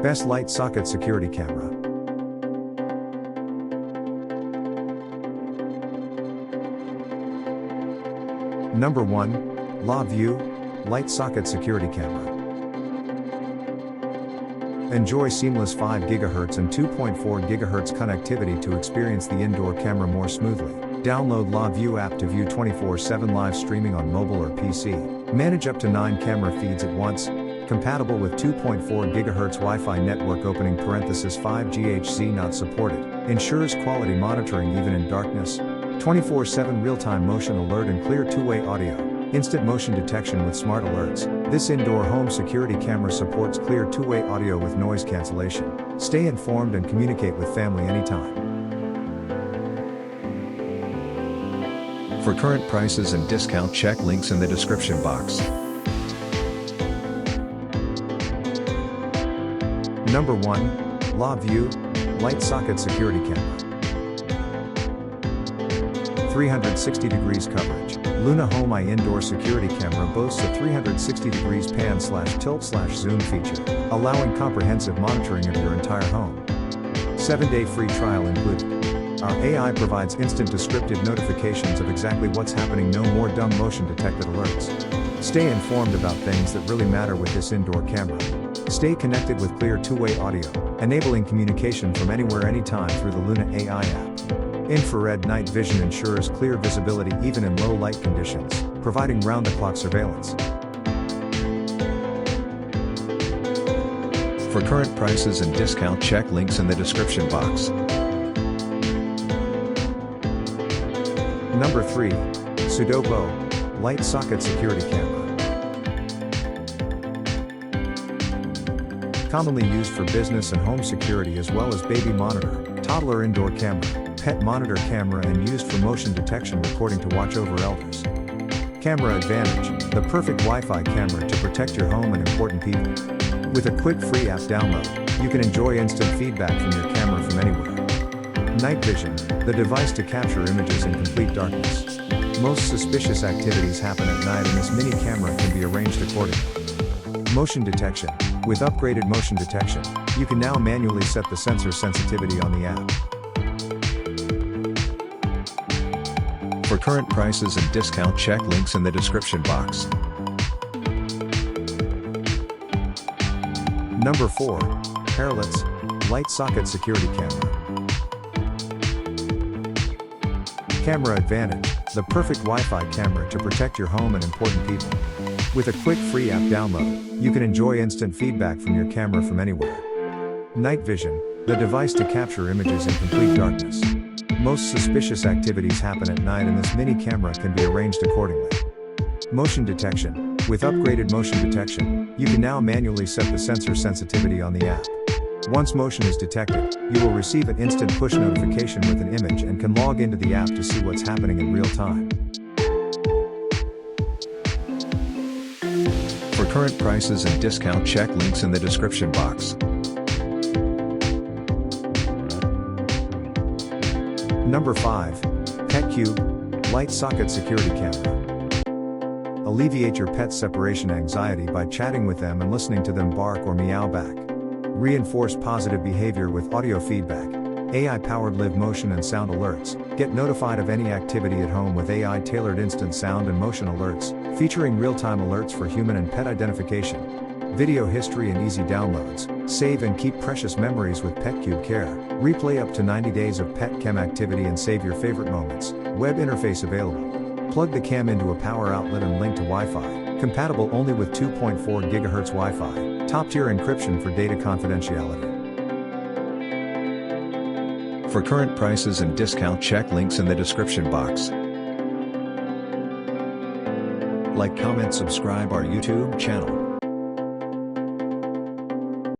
Best light socket security camera. Number 1. La View Light Socket Security Camera. Enjoy seamless 5 GHz and 2.4 GHz connectivity to experience the indoor camera more smoothly. Download La View app to view 24/7 live streaming on mobile or PC. Manage up to 9 camera feeds at once. Compatible with 2.4 GHz Wi-Fi network opening parenthesis 5 GHz not supported. Ensures quality monitoring even in darkness. 24/7 real-time motion alert and clear two-way audio. Instant motion detection with smart alerts. This indoor home security camera supports clear two-way audio with noise cancellation. Stay informed and communicate with family anytime. For current prices and discount, check links in the description box. Number 1. La View Light Socket Security Camera. 360 degrees coverage. Luna Home Eye Indoor Security Camera boasts a 360 degrees pan/tilt/zoom feature, allowing comprehensive monitoring of your entire home. 7-day free trial included. Our AI provides instant descriptive notifications of exactly what's happening, no more dumb motion detected alerts. Stay informed about things that really matter with this indoor camera. Stay connected with clear two-way audio, enabling communication from anywhere anytime through the Luna AI app. Infrared night vision ensures clear visibility even in low light conditions, providing round-the-clock surveillance. For current prices and discount, check links in the description box. Number 3. Sudoku Light Socket Security Camera. Commonly used for business and home security as well as baby monitor, toddler indoor camera, pet monitor camera, and used for motion detection recording to watch over elders. Camera Advantage, the perfect Wi-Fi camera to protect your home and important people. With a quick free app download, you can enjoy instant feedback from your camera from anywhere. Night Vision, the device to capture images in complete darkness. Most suspicious activities happen at night and this mini camera can be arranged accordingly. Motion Detection, with upgraded motion detection, you can now manually set the sensor sensitivity on the app. For current prices and discount, check links in the description box. Number 4. Hairlets Light Socket Security Camera. Camera Advantage, the perfect Wi-Fi camera to protect your home and important people. With a quick free app download, you can enjoy instant feedback from your camera from anywhere. Night Vision, the device to capture images in complete darkness. Most suspicious activities happen at night and this mini camera can be arranged accordingly. Motion Detection, with upgraded motion detection, you can now manually set the sensor sensitivity on the app. Once motion is detected, you will receive an instant push notification with an image and can log into the app to see what's happening in real time. For current prices and discount, check links in the description box. Number 5. PetCube Light Socket Security Camera. Alleviate your pet's separation anxiety by chatting with them and listening to them bark or meow back. Reinforce positive behavior with audio feedback. AI-powered live motion and sound alerts. Get notified of any activity at home with AI-tailored instant sound and motion alerts, featuring real-time alerts for human and pet identification. Video history and easy downloads. Save and keep precious memories with PetCube Care. Replay up to 90 days of pet cam activity and save your favorite moments. Web interface available. Plug the cam into a power outlet and link to Wi-Fi. Compatible only with 2.4 GHz Wi-Fi. Top-tier encryption for data confidentiality. For current prices and discount, check links in the description box. Like, comment, subscribe our YouTube channel.